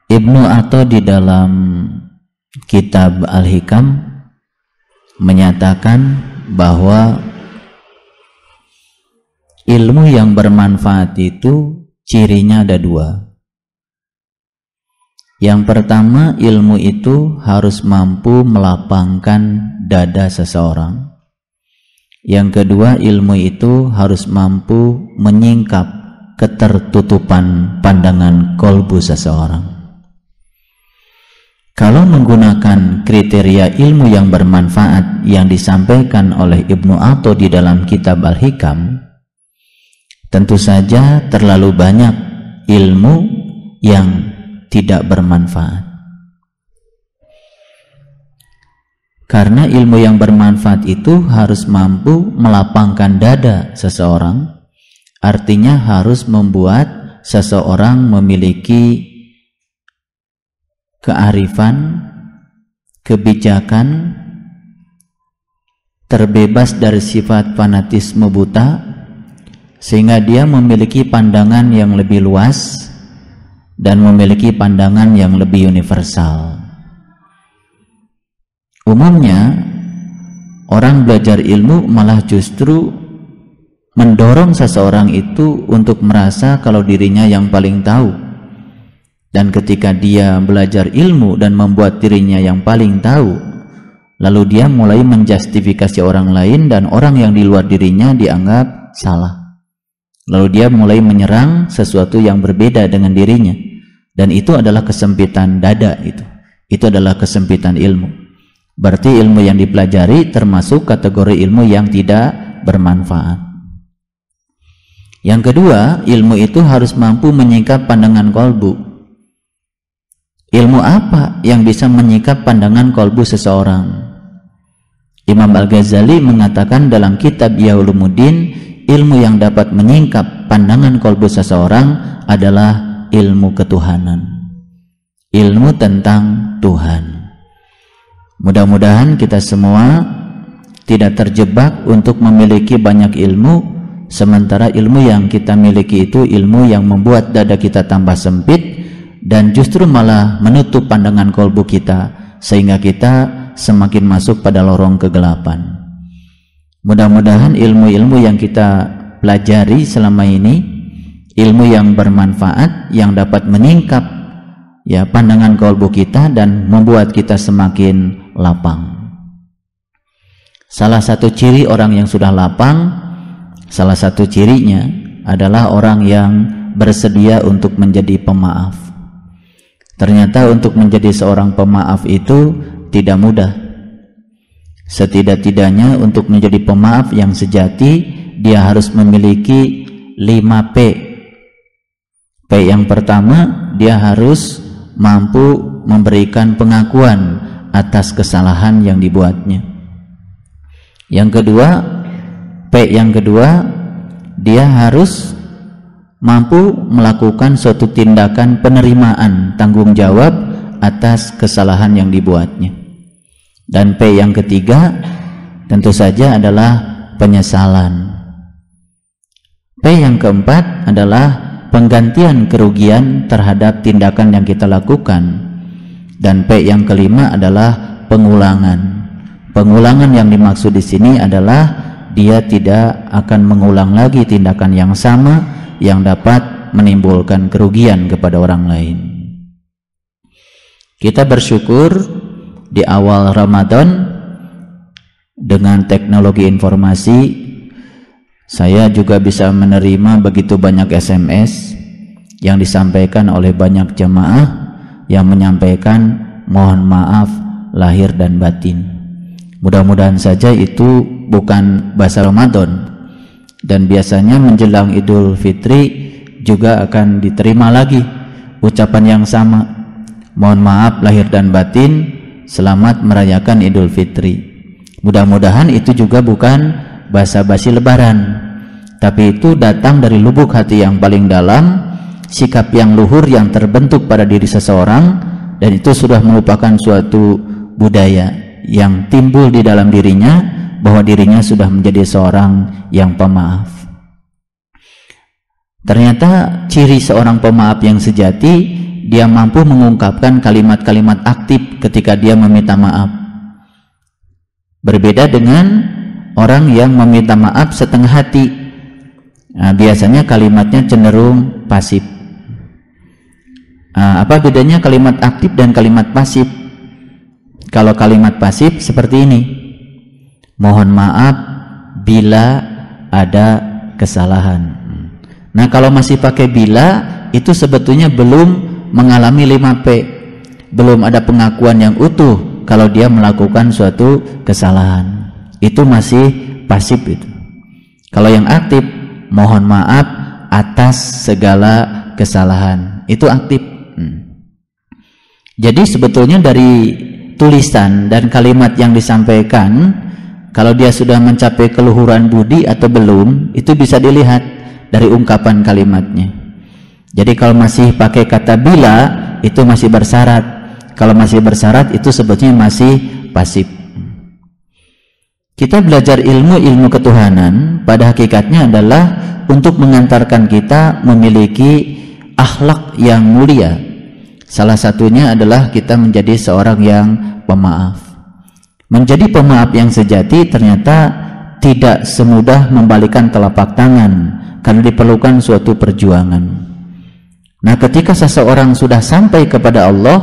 Ibnu Atha di dalam kitab Al-Hikam menyatakan bahwa ilmu yang bermanfaat itu cirinya ada dua. Yang pertama, ilmu itu harus mampu melapangkan dada seseorang. Yang kedua, ilmu itu harus mampu menyingkap ketertutupan pandangan kolbu seseorang. Kalau menggunakan kriteria ilmu yang bermanfaat yang disampaikan oleh Ibnu Atha di dalam kitab Al-Hikam, tentu saja terlalu banyak ilmu yang tidak bermanfaat. Karena ilmu yang bermanfaat itu harus mampu melapangkan dada seseorang, artinya harus membuat seseorang memiliki kearifan, kebijakan, terbebas dari sifat fanatisme buta, sehingga dia memiliki pandangan yang lebih luas dan memiliki pandangan yang lebih universal. Umumnya orang belajar ilmu malah justru mendorong seseorang itu untuk merasa kalau dirinya yang paling tahu. Dan ketika dia belajar ilmu dan membuat dirinya yang paling tahu, lalu dia mulai menjustifikasi orang lain dan orang yang di luar dirinya dianggap salah. Lalu dia mulai menyerang sesuatu yang berbeda dengan dirinya, dan itu adalah kesempitan dada. Itu adalah kesempitan ilmu. Berarti ilmu yang dipelajari termasuk kategori ilmu yang tidak bermanfaat. Yang kedua, ilmu itu harus mampu menyingkap pandangan kolbu. Ilmu apa yang bisa menyingkap pandangan kolbu seseorang? Imam Al-Ghazali mengatakan dalam kitab Ihya Ulumuddin, ilmu yang dapat menyingkap pandangan kolbu seseorang adalah ilmu ketuhanan, ilmu tentang Tuhan. Mudah-mudahan kita semua tidak terjebak untuk memiliki banyak ilmu, sementara ilmu yang kita miliki itu ilmu yang membuat dada kita tambah sempit dan justru malah menutup pandangan kolbu kita, sehingga kita semakin masuk pada lorong kegelapan. Mudah-mudahan ilmu-ilmu yang kita pelajari selama ini, ilmu yang bermanfaat, yang dapat menyingkap pandangan kolbu kita dan membuat kita semakin lapang. Salah satu ciri orang yang sudah lapang, salah satu cirinya adalah orang yang bersedia untuk menjadi pemaaf. Ternyata untuk menjadi seorang pemaaf itu tidak mudah. Setidak-tidaknya untuk menjadi pemaaf yang sejati, dia harus memiliki 5 P. P yang pertama, dia harus mampu memberikan pengakuan atas kesalahan yang dibuatnya. Yang kedua, P yang kedua, dia harus mampu melakukan suatu tindakan penerimaan tanggung jawab atas kesalahan yang dibuatnya. Dan P yang ketiga tentu saja adalah penyesalan. P yang keempat adalah penggantian kerugian terhadap tindakan yang kita lakukan. Dan P yang kelima adalah pengulangan. Pengulangan yang dimaksud di sini adalah dia tidak akan mengulang lagi tindakan yang sama yang dapat menimbulkan kerugian kepada orang lain. Kita bersyukur di awal Ramadan dengan teknologi informasi, saya juga bisa menerima begitu banyak SMS yang disampaikan oleh banyak jamaah yang menyampaikan mohon maaf lahir dan batin. Mudah-mudahan saja itu bukan bahasa Ramadan, dan biasanya menjelang Idul Fitri juga akan diterima lagi ucapan yang sama, mohon maaf lahir dan batin, selamat merayakan Idul Fitri. Mudah-mudahan itu juga bukan basa-basi lebaran, tapi itu datang dari lubuk hati yang paling dalam, sikap yang luhur yang terbentuk pada diri seseorang, dan itu sudah merupakan suatu budaya yang timbul di dalam dirinya, bahwa dirinya sudah menjadi seorang yang pemaaf. Ternyata ciri seorang pemaaf yang sejati, dia mampu mengungkapkan kalimat-kalimat aktif ketika dia meminta maaf. Berbeda dengan orang yang meminta maaf setengah hati. Nah, biasanya kalimatnya cenderung pasif. Apa bedanya kalimat aktif dan kalimat pasif? Kalau kalimat pasif seperti ini: mohon maaf bila ada kesalahan. Nah, kalau masih pakai bila, itu sebetulnya belum mengalami 5P, belum ada pengakuan yang utuh kalau dia melakukan suatu kesalahan. Itu masih pasif itu. Kalau yang aktif, mohon maaf atas segala kesalahan, itu aktif. Jadi sebetulnya dari tulisan dan kalimat yang disampaikan, kalau dia sudah mencapai keluhuran budi atau belum, itu bisa dilihat dari ungkapan kalimatnya. Jadi kalau masih pakai kata bila, itu masih bersyarat. Kalau masih bersyarat, itu sebetulnya masih pasif. Kita belajar ilmu ketuhanan pada hakikatnya adalah untuk mengantarkan kita memiliki akhlak yang mulia. Salah satunya adalah kita menjadi seorang yang pemaaf. Menjadi pemaaf yang sejati ternyata tidak semudah membalikan telapak tangan, karena diperlukan suatu perjuangan. Nah, ketika seseorang sudah sampai kepada Allah,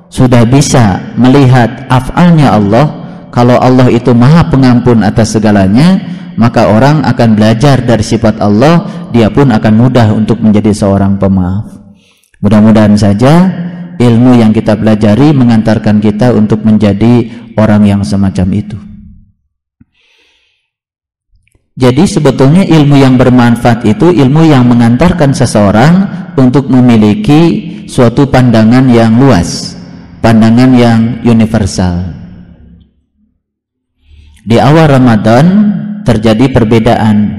sudah bisa melihat af'alnya Allah, kalau Allah itu maha pengampun atas segalanya, maka orang akan belajar dari sifat Allah, dia pun akan mudah untuk menjadi seorang pemaaf. Mudah-mudahan saja ilmu yang kita pelajari mengantarkan kita untuk menjadi orang yang semacam itu. Jadi sebetulnya ilmu yang bermanfaat itu ilmu yang mengantarkan seseorang untuk memiliki suatu pandangan yang luas, pandangan yang universal. Di awal Ramadan terjadi perbedaan.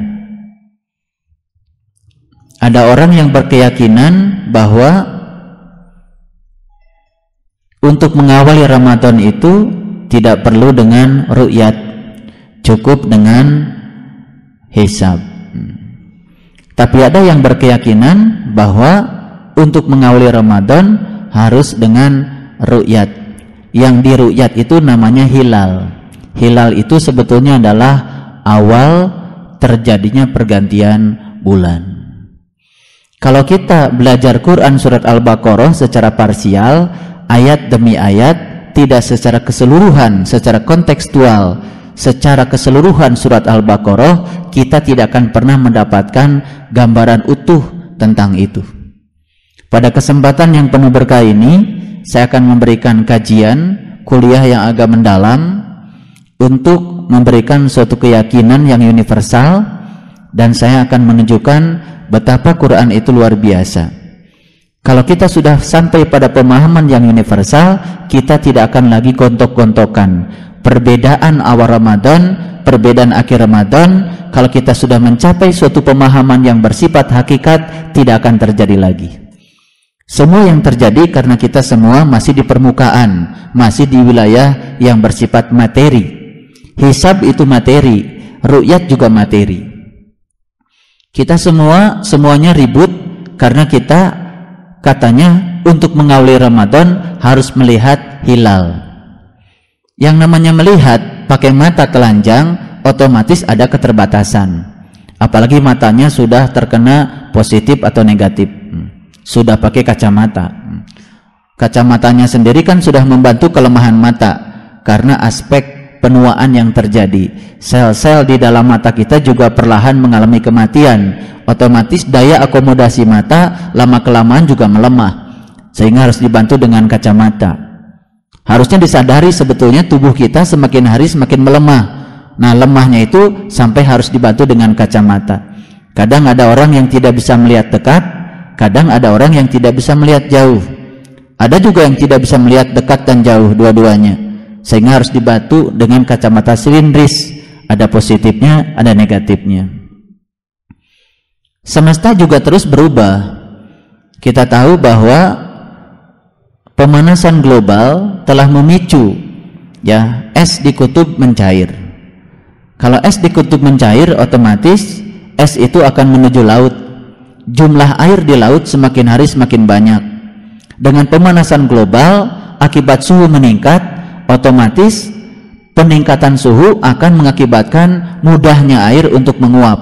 Ada orang yang berkeyakinan bahwa untuk mengawali Ramadan itu tidak perlu dengan ru'yat, cukup dengan hisab. Tapi ada yang berkeyakinan bahwa untuk mengawali Ramadan harus dengan ru'yat. Yang di ru'yat itu namanya hilal. Hilal itu sebetulnya adalah awal terjadinya pergantian bulan. Kalau kita belajar Quran surat Al-Baqarah secara parsial, ayat demi ayat, tidak secara keseluruhan, secara kontekstual, secara keseluruhan surat Al-Baqarah, kita tidak akan pernah mendapatkan gambaran utuh tentang itu. Pada kesempatan yang penuh berkah ini, saya akan memberikan kajian kuliah yang agak mendalam untuk memberikan suatu keyakinan yang universal, dan saya akan menunjukkan betapa Quran itu luar biasa. Kalau kita sudah sampai pada pemahaman yang universal, kita tidak akan lagi gontok-gontokan. Perbedaan awal Ramadan, perbedaan akhir Ramadan, kalau kita sudah mencapai suatu pemahaman yang bersifat hakikat, tidak akan terjadi lagi. Semua yang terjadi karena kita semua masih di permukaan, masih di wilayah yang bersifat materi. Hisab itu materi, ru'yat juga materi. Kita semuanya ribut karena kita katanya untuk mengawali Ramadan harus melihat hilal. Yang namanya melihat pakai mata telanjang otomatis ada keterbatasan. Apalagi matanya sudah terkena positif atau negatif. Sudah pakai kacamata. Kacamatanya sendiri kan sudah membantu kelemahan mata karena aspek penuaan yang terjadi. Sel-sel di dalam mata kita juga perlahan mengalami kematian. Otomatis daya akomodasi mata lama-kelamaan juga melemah, sehingga harus dibantu dengan kacamata. Harusnya disadari sebetulnya tubuh kita semakin hari semakin melemah. Nah, lemahnya itu sampai harus dibantu dengan kacamata. Kadang ada orang yang tidak bisa melihat dekat, kadang ada orang yang tidak bisa melihat jauh. Ada juga yang tidak bisa melihat dekat dan jauh, dua-duanya, sehingga harus dibantu dengan kacamata silindris. Ada positifnya, ada negatifnya. Semesta juga terus berubah. Kita tahu bahwa pemanasan global telah memicu es di kutub mencair. Kalau es di kutub mencair, otomatis es itu akan menuju laut. Jumlah air di laut semakin hari semakin banyak. Dengan pemanasan global akibat suhu meningkat, otomatis peningkatan suhu akan mengakibatkan mudahnya air untuk menguap.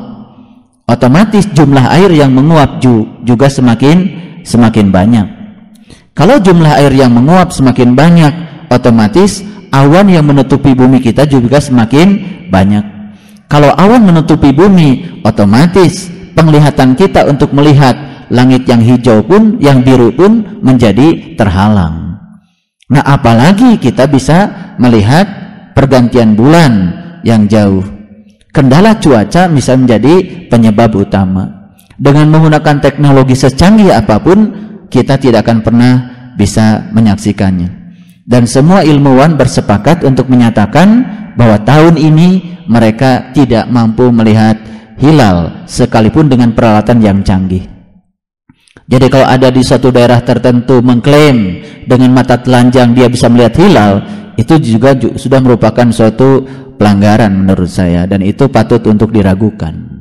Otomatis jumlah air yang menguap juga semakin banyak. Kalau jumlah air yang menguap semakin banyak, otomatis awan yang menutupi bumi kita juga semakin banyak. Kalau awan menutupi bumi, otomatis penglihatan kita untuk melihat langit yang hijau pun, yang biru pun menjadi terhalang. Nah, apalagi kita bisa melihat pergantian bulan yang jauh. Kendala cuaca bisa menjadi penyebab utama. Dengan menggunakan teknologi secanggih apapun, kita tidak akan pernah bisa menyaksikannya. Dan semua ilmuwan bersepakat untuk menyatakan bahwa tahun ini mereka tidak mampu melihat hilal sekalipun dengan peralatan yang canggih. Jadi kalau ada di suatu daerah tertentu mengklaim dengan mata telanjang dia bisa melihat hilal, itu juga sudah merupakan suatu pelanggaran menurut saya, dan itu patut untuk diragukan.